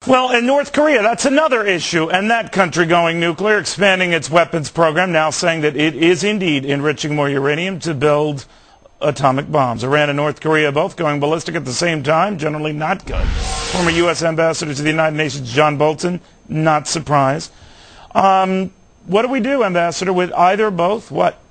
Well, in North Korea, that's another issue, and that country going nuclear, expanding its weapons program, now saying that it is indeed enriching more uranium to build atomic bombs. Iran and North Korea both going ballistic at the same time, generally not good. Former U.S. Ambassador to the United Nations, John Bolton, not surprised. What do we do, Ambassador, with either or both? What?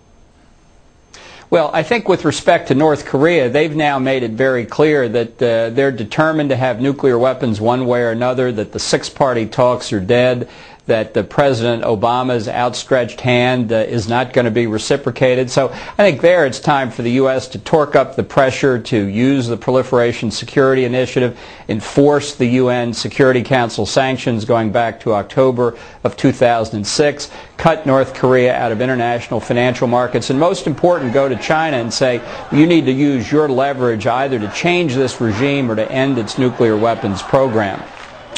Well, I think with respect to North Korea, they've now made it very clear that they're determined to have nuclear weapons one way or another, that the six-party talks are dead, that President Obama's outstretched hand is not going to be reciprocated. So I think there it's time for the U.S. to torque up the pressure to use the Proliferation Security Initiative, enforce the UN Security Council sanctions going back to October of 2006, cut North Korea out of international financial markets, and most important, go to China and say, you need to use your leverage either to change this regime or to end its nuclear weapons program.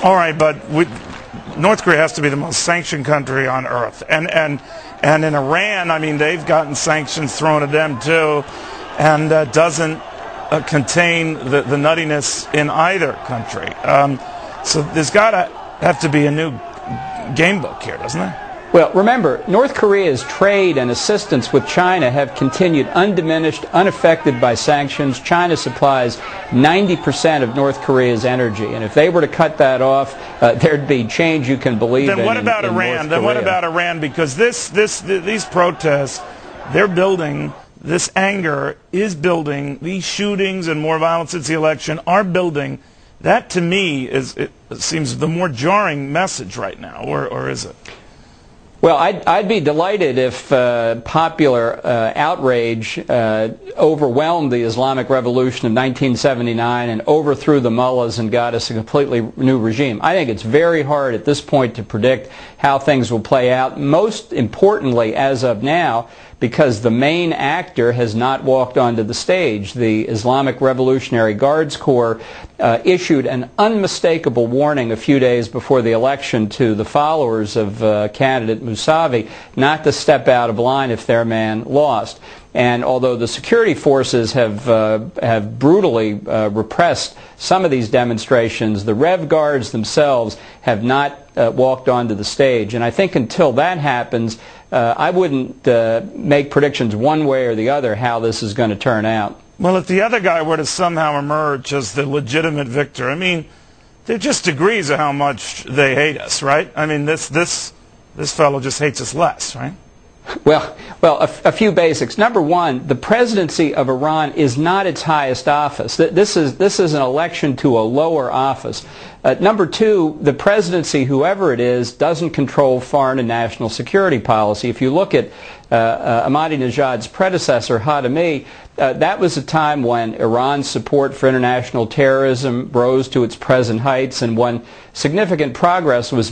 All right, but North Korea has to be the most sanctioned country on earth. And in Iran, I mean, they've gotten sanctions thrown at them too, and doesn't contain the nuttiness in either country. So there's got to have to be a new game book here, doesn't there? Well, remember, North Korea's trade and assistance with China have continued undiminished, unaffected by sanctions. China supplies 90% of North Korea's energy, and if they were to cut that off, there'd be change you can believe in. Then what about Iran? Then what about Iran? Because these protests, they're building, this anger is building, these shootings and more violence since the election are building. That, to me, it seems the more jarring message right now, or is it? Well, I'd be delighted if popular outrage overwhelmed the Islamic Revolution of 1979 and overthrew the mullahs and got us a completely new regime. I think it's very hard at this point to predict how things will play out, most importantly as of now, because the main actor has not walked onto the stage. The Islamic Revolutionary Guards Corps issued an unmistakable warning a few days before the election to the followers of candidate Mousavi not to step out of line if their man lost. And although the security forces have brutally repressed some of these demonstrations, the Rev Guards themselves have not walked onto the stage. And I think until that happens, I wouldn't make predictions one way or the other how this is going to turn out. Well, if the other guy were to somehow emerge as the legitimate victor, I mean, they're just degrees of how much they hate us, right? I mean, this fellow just hates us less, right? Well, a few basics. Number one, the presidency of Iran is not its highest office. This is an election to a lower office. Number two, the presidency, whoever it is, doesn't control foreign and national security policy. If you look at Ahmadinejad's predecessor, Khatami, that was a time when Iran's support for international terrorism rose to its present heights and when significant progress was